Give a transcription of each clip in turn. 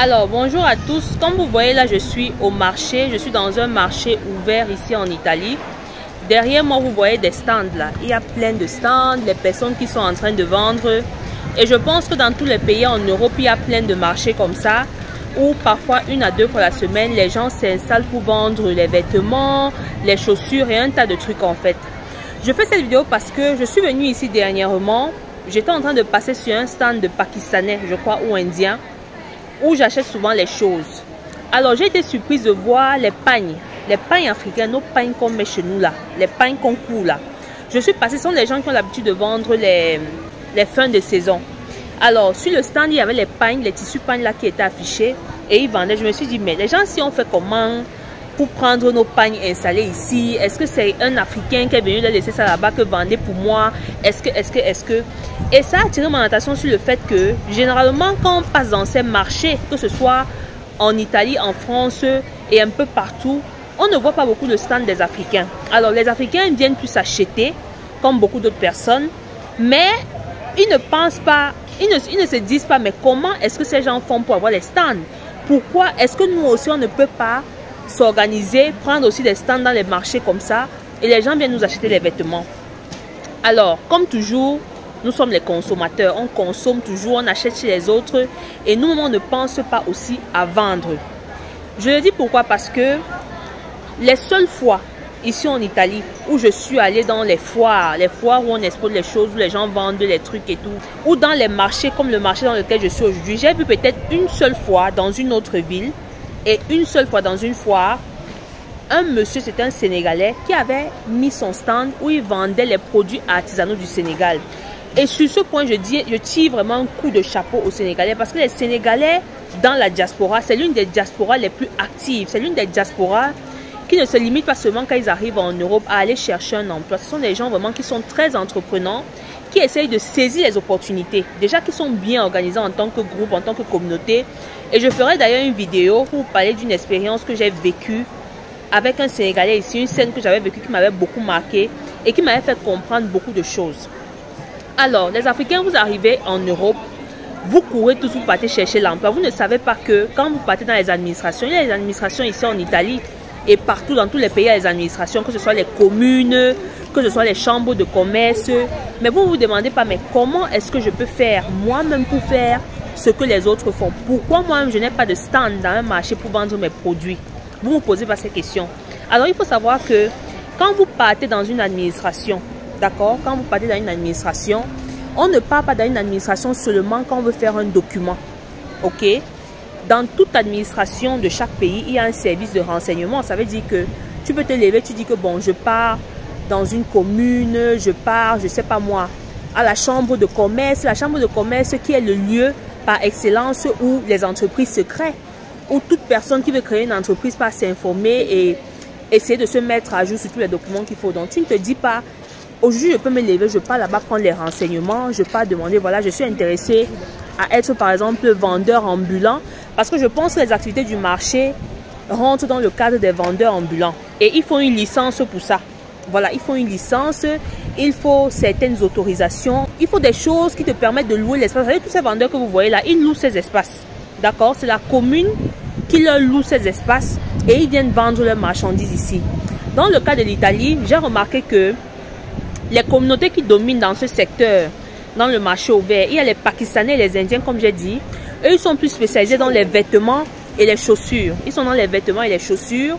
Alors bonjour à tous, comme vous voyez là je suis au marché, je suis dans un marché ouvert ici en Italie. Derrière moi vous voyez des stands là, il y a plein de stands, les personnes qui sont en train de vendre. Et je pense que dans tous les pays en Europe il y a plein de marchés comme ça, où parfois 1 à 2 fois la semaine les gens s'installent pour vendre les vêtements, les chaussures et un tas de trucs en fait. Je fais cette vidéo parce que je suis venue ici dernièrement, j'étais en train de passer sur un stand de Pakistanais je crois ou Indien, où j'achète souvent les choses. Alors j'ai été surprise de voir les pagnes africains, nos pagnes qu'on met chez nous là, les pagnes qu'on coud là. Je suis passée, ce sont des gens qui ont l'habitude de vendre les fins de saison. Alors sur le stand il y avait les pagnes, les tissus pagnes là qui étaient affichés et ils vendaient. Je me suis dit mais les gens si on fait comment pour prendre nos pagnes installées ici? Est-ce que c'est un Africain qui est venu laisser ça là-bas que vendait pour moi? Est-ce que et ça a attiré mon attention sur le fait que généralement quand on passe dans ces marchés, que ce soit en Italie, en France et un peu partout, on ne voit pas beaucoup de stands des Africains. Alors les Africains viennent plus acheter comme beaucoup d'autres personnes, mais ils ne pensent pas, ils ne se disent pas mais comment est-ce que ces gens font pour avoir les stands? Pourquoi est-ce que nous aussi on ne peut pas s'organiser, prendre aussi des stands dans les marchés comme ça et les gens viennent nous acheter les vêtements? Alors comme toujours, nous sommes les consommateurs, on consomme toujours, on achète chez les autres et nous on ne pense pas aussi à vendre. Je le dis pourquoi? Parce que les seules fois ici en Italie où je suis allée dans les foires où on expose les choses, où les gens vendent les trucs et tout, ou dans les marchés comme le marché dans lequel je suis aujourd'hui, j'ai vu peut-être une seule fois dans une autre ville et une seule fois dans une foire, un monsieur, c'était un Sénégalais, qui avait mis son stand où il vendait les produits artisanaux du Sénégal. Et sur ce point, je tire vraiment un coup de chapeau aux Sénégalais parce que les Sénégalais dans la diaspora, c'est l'une des diasporas les plus actives. C'est l'une des diasporas qui ne se limite pas seulement quand ils arrivent en Europe à aller chercher un emploi. Ce sont des gens vraiment qui sont très entreprenants, qui essayent de saisir les opportunités. Déjà qui sont bien organisés en tant que groupe, en tant que communauté. Et je ferai d'ailleurs une vidéo pour vous parler d'une expérience que j'ai vécue avec un Sénégalais ici, une scène que j'avais vécue qui m'avait beaucoup marqué et qui m'avait fait comprendre beaucoup de choses. Alors, les Africains, vous arrivez en Europe, vous courez tous, vous partez chercher l'emploi. Vous ne savez pas que quand vous partez dans les administrations, il y a les administrations ici en Italie et partout dans tous les pays, il y a les administrations, que ce soit les communes, que ce soit les chambres de commerce. Mais vous ne vous demandez pas, mais comment est-ce que je peux faire moi-même pour faire ce que les autres font? Pourquoi moi-même je n'ai pas de stand dans un marché pour vendre mes produits? Vous ne vous posez pas ces questions. Alors, il faut savoir que quand vous partez dans une administration, d'accord, quand vous partez dans une administration, on ne part pas dans une administration seulement quand on veut faire un document. Ok? Dans toute administration de chaque pays, il y a un service de renseignement. Ça veut dire que tu peux te lever, tu dis que bon, je pars dans une commune, je pars, je sais pas moi, à la chambre de commerce. La chambre de commerce qui est le lieu par excellence où les entreprises se créent. Où toute personne qui veut créer une entreprise peut s'informer et essayer de se mettre à jour sur tous les documents qu'il faut. Donc tu ne te dis pas, aujourd'hui je peux me lever, je pars là-bas prendre les renseignements, je pars demander, voilà, je suis intéressé à être par exemple vendeur ambulant. Parce que je pense que les activités du marché rentrent dans le cadre des vendeurs ambulants. Et il faut une licence pour ça. Voilà, il faut une licence, il faut certaines autorisations, il faut des choses qui te permettent de louer l'espace. Vous savez, tous ces vendeurs que vous voyez là, ils louent ces espaces. D'accord? C'est la commune qui leur loue ces espaces et ils viennent vendre leurs marchandises ici. Dans le cas de l'Italie, j'ai remarqué que les communautés qui dominent dans ce secteur, dans le marché ouvert, il y a les Pakistanais et les Indiens, comme j'ai dit. Eux, ils sont plus spécialisés dans les vêtements et les chaussures. Ils sont dans les vêtements et les chaussures.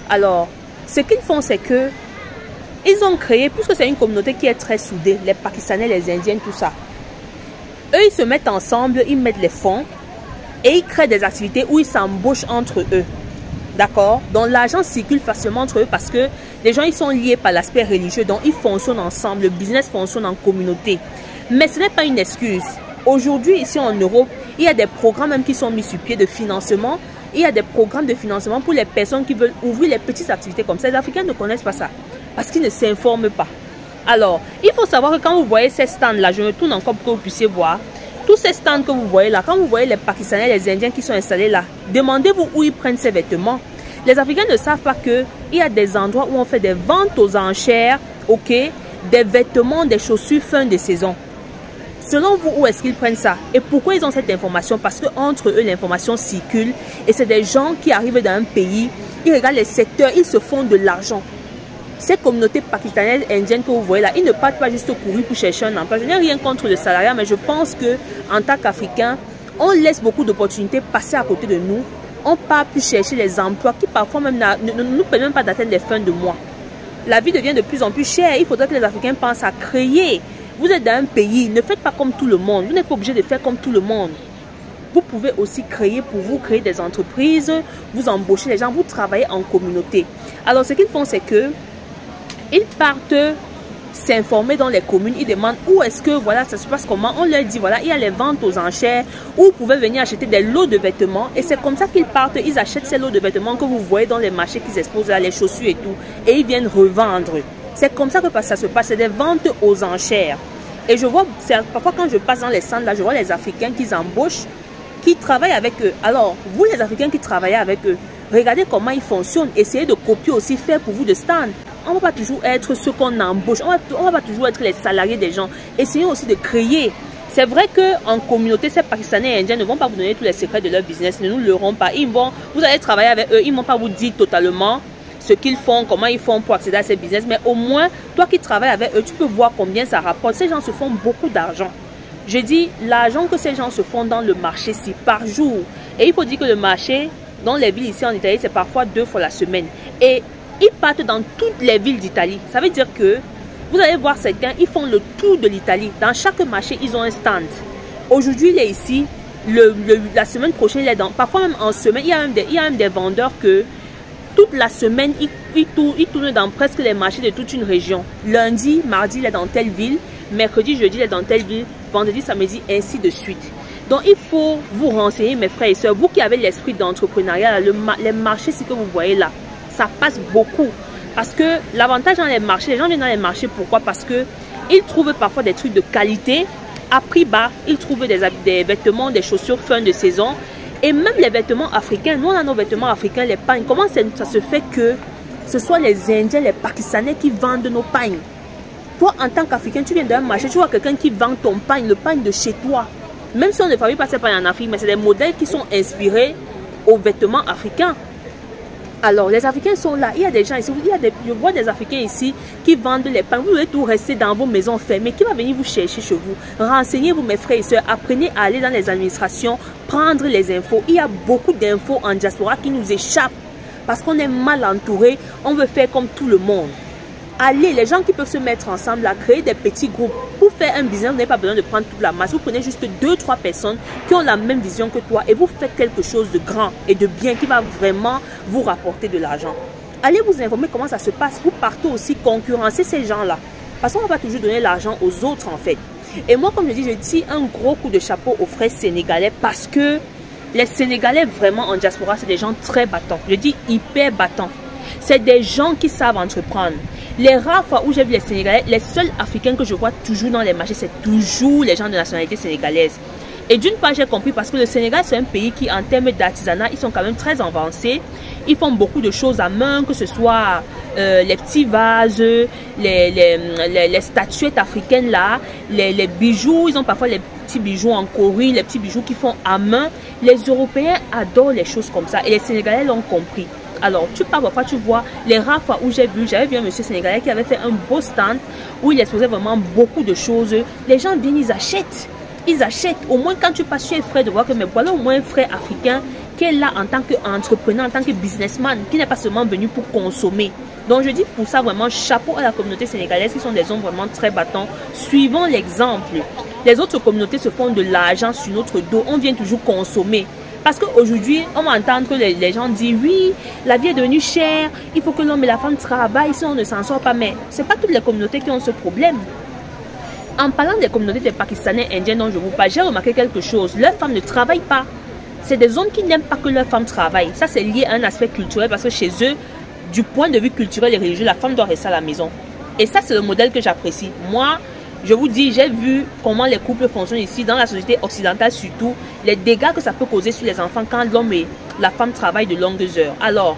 Alors, ce qu'ils font, c'est que ils ont créé, puisque c'est une communauté qui est très soudée, les Pakistanais, les Indiens, tout ça. Eux, ils se mettent ensemble, ils mettent les fonds et ils créent des activités où ils s'embauchent entre eux. D'accord? Donc, l'argent circule facilement entre eux parce que les gens, ils sont liés par l'aspect religieux. Donc, ils fonctionnent ensemble. Le business fonctionne en communauté. Mais ce n'est pas une excuse. Aujourd'hui, ici en Europe, il y a des programmes même qui sont mis sur pied de financement. Il y a des programmes de financement pour les personnes qui veulent ouvrir les petites activités comme ça. Les Africains ne connaissent pas ça parce qu'ils ne s'informent pas. Alors, il faut savoir que quand vous voyez ces stands-là, je me tourne encore pour que vous puissiez voir. Tous ces stands que vous voyez là, quand vous voyez les Pakistanais, les Indiens qui sont installés là, demandez-vous où ils prennent ces vêtements. Les Africains ne savent pas qu'il y a des endroits où on fait des ventes aux enchères, ok, des vêtements, des chaussures fin de saison. Selon vous, où est-ce qu'ils prennent ça? Et pourquoi ils ont cette information? Parce qu'entre eux, l'information circule. Et c'est des gens qui arrivent dans un pays, ils regardent les secteurs, ils se font de l'argent. Ces communautés pakistanaises, indiennes que vous voyez là, ils ne partent pas juste courir pour chercher un emploi. Je n'ai rien contre le salariat, mais je pense qu'en tant qu'Africains, on laisse beaucoup d'opportunités passer à côté de nous. On part plus chercher les emplois qui parfois même ne nous permettent même pas d'atteindre les fins de mois. La vie devient de plus en plus chère. Il faudrait que les Africains pensent à créer. Vous êtes dans un pays, ne faites pas comme tout le monde. Vous n'êtes pas obligé de faire comme tout le monde. Vous pouvez aussi créer pour vous, créer des entreprises, vous embauchez les gens, vous travaillez en communauté. Alors ce qu'ils font, c'est que ils partent s'informer dans les communes, ils demandent où est-ce que, voilà, ça se passe comment. On leur dit, voilà, il y a les ventes aux enchères, où vous pouvez venir acheter des lots de vêtements. Et c'est comme ça qu'ils partent, ils achètent ces lots de vêtements que vous voyez dans les marchés qu'ils exposent là, les chaussures et tout. Et ils viennent revendre. C'est comme ça que ça se passe, c'est des ventes aux enchères. Et je vois, parfois quand je passe dans les centres là, je vois les Africains qu'ils embauchent, qui travaillent avec eux. Alors, vous les Africains qui travaillez avec eux, regardez comment ils fonctionnent. Essayez de copier aussi, faire pour vous de stand. On ne va pas toujours être ceux qu'on embauche. On ne va pas toujours être les salariés des gens. Essayez aussi de créer. C'est vrai qu'en communauté, ces Pakistanais et Indiens ne vont pas vous donner tous les secrets de leur business. Ne nous leurrons pas. Vous allez travailler avec eux. Ils ne vont pas vous dire totalement ce qu'ils font, comment ils font pour accéder à ces business. Mais au moins, toi qui travailles avec eux, tu peux voir combien ça rapporte. Ces gens se font beaucoup d'argent. Je dis, l'argent que ces gens se font dans le marché, par jour. Et il faut dire que le marché, dans les villes ici en Italie, c'est parfois 2 fois la semaine. Et ils partent dans toutes les villes d'Italie. Ça veut dire que vous allez voir certains, ils font le tour de l'Italie. Dans chaque marché, ils ont un stand. Aujourd'hui, il est ici. La semaine prochaine, il est dans. Parfois même en semaine, il y a même des vendeurs que toute la semaine, ils tournent dans presque les marchés de toute une région. Lundi, mardi, il est dans telle ville. Mercredi, jeudi, il est dans telle ville. Vendredi, samedi, ainsi de suite. Donc, il faut vous renseigner, mes frères et sœurs. Vous qui avez l'esprit d'entrepreneuriat, les marchés, ce que vous voyez là, ça passe beaucoup. Parce que l'avantage dans les marchés, les gens viennent dans les marchés, pourquoi? Parce qu'ils trouvent parfois des trucs de qualité, à prix bas. Ils trouvent des vêtements, des chaussures fin de saison. Et même les vêtements africains, nous on a nos vêtements africains, les pagnes. Comment ça se fait que ce soit les Indiens, les Pakistanais qui vendent nos pagnes? Toi, en tant qu'Africain, tu viens d'un marché, tu vois quelqu'un qui vend ton pagne, le pagne de chez toi. Même si on ne fabrique pas ces pagnes en Afrique, mais c'est des modèles qui sont inspirés aux vêtements africains. Alors, les Africains sont là. Il y a des gens ici, je vois des Africains ici qui vendent les pagnes. Vous devez tout rester dans vos maisons fermées. Qui va venir vous chercher chez vous? Renseignez-vous, mes frères et sœurs. Apprenez à aller dans les administrations, prendre les infos. Il y a beaucoup d'infos en diaspora qui nous échappent parce qu'on est mal entouré. On veut faire comme tout le monde. Allez, les gens qui peuvent se mettre ensemble à créer des petits groupes pour faire un business, vous n'avez pas besoin de prendre toute la masse. Vous prenez juste 2-3 personnes qui ont la même vision que toi et vous faites quelque chose de grand et de bien qui va vraiment vous rapporter de l'argent. Allez vous informer comment ça se passe. Vous partez aussi concurrencer ces gens-là. Parce qu'on ne va pas toujours donner l'argent aux autres en fait. Et moi, comme je dis, je tire un gros coup de chapeau aux frères sénégalais parce que les Sénégalais vraiment en diaspora, c'est des gens très battants. Je dis hyper battants. C'est des gens qui savent entreprendre. Les rares fois où j'ai vu les Sénégalais, les seuls Africains que je vois toujours dans les marchés, c'est toujours les gens de nationalité sénégalaise. Et d'une part, j'ai compris parce que le Sénégal, c'est un pays qui, en termes d'artisanat, ils sont quand même très avancés. Ils font beaucoup de choses à main, que ce soit les petits vases, les statuettes africaines là, les bijoux. Ils ont parfois les petits bijoux en Corée, les petits bijoux qu'ils font à main. Les Européens adorent les choses comme ça et les Sénégalais l'ont compris. Alors, tu pars parfois, tu vois, les rares fois où j'avais vu un monsieur sénégalais qui avait fait un beau stand où il exposait vraiment beaucoup de choses. Les gens viennent, ils achètent. Ils achètent. Au moins, quand tu passes chez un frère, de voir que, mais voilà au moins un frère africain qui est là en tant qu'entrepreneur, en tant que businessman, qui n'est pas seulement venu pour consommer. Donc, je dis pour ça vraiment chapeau à la communauté sénégalaise qui sont des hommes vraiment très battants. Suivons l'exemple. Les autres communautés se font de l'argent sur notre dos. On vient toujours consommer. Parce qu'aujourd'hui, on va entendre que les gens disent oui, la vie est devenue chère, il faut que l'homme et la femme travaillent, sinon on ne s'en sort pas. Mais ce n'est pas toutes les communautés qui ont ce problème. En parlant des communautés des Pakistanais indiens dont je vous parle, j'ai remarqué quelque chose. Leurs femmes ne travaillent pas. C'est des hommes qui n'aiment pas que leurs femmes travaillent. Ça, c'est lié à un aspect culturel parce que chez eux, du point de vue culturel et religieux, la femme doit rester à la maison. Et ça, c'est le modèle que j'apprécie. Moi, je vous dis, j'ai vu comment les couples fonctionnent ici, dans la société occidentale surtout, les dégâts que ça peut causer sur les enfants quand l'homme et la femme travaillent de longues heures. Alors,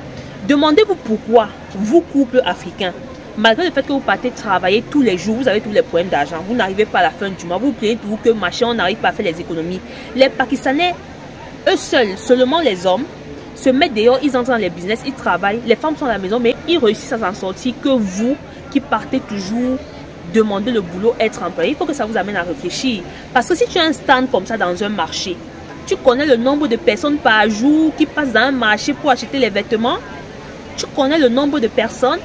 demandez-vous pourquoi, vous couple africain, Malgré le fait que vous partez travailler tous les jours, vous avez tous les problèmes d'argent. Vous n'arrivez pas à la fin du mois. Vous plaignez toujours que machin, on n'arrive pas à faire les économies. Les Pakistanais, eux seuls, seulement les hommes, se mettent dehors, ils entrent dans les business, ils travaillent. Les femmes sont à la maison, mais ils réussissent à s'en sortir que vous qui partez toujours demander le boulot, être employé. Il faut que ça vous amène à réfléchir. Parce que si tu as un stand comme ça dans un marché, tu connais le nombre de personnes par jour qui passent dans un marché pour acheter les vêtements. Tu connais le nombre de personnes.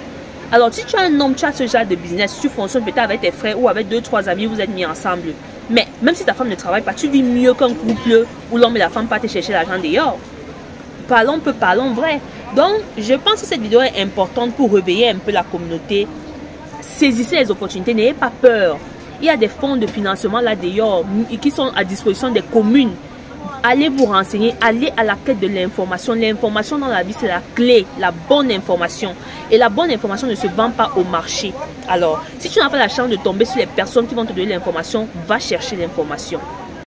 Alors, si tu as un homme, tu as ce genre de business, tu fonctionnes peut-être avec tes frères ou avec 2-3 amis, vous êtes mis ensemble. Mais même si ta femme ne travaille pas, tu vis mieux qu'un couple où l'homme et la femme partent chercher l'argent dehors. Parlons peu, parlons vrai. Donc, je pense que cette vidéo est importante pour réveiller un peu la communauté. Saisissez les opportunités, n'ayez pas peur. Il y a des fonds de financement là dehors qui sont à disposition des communes. Allez vous renseigner, allez à la quête de l'information. L'information dans la vie, c'est la clé, la bonne information. Et la bonne information ne se vend pas au marché. Alors, si tu n'as pas la chance de tomber sur les personnes qui vont te donner l'information, va chercher l'information.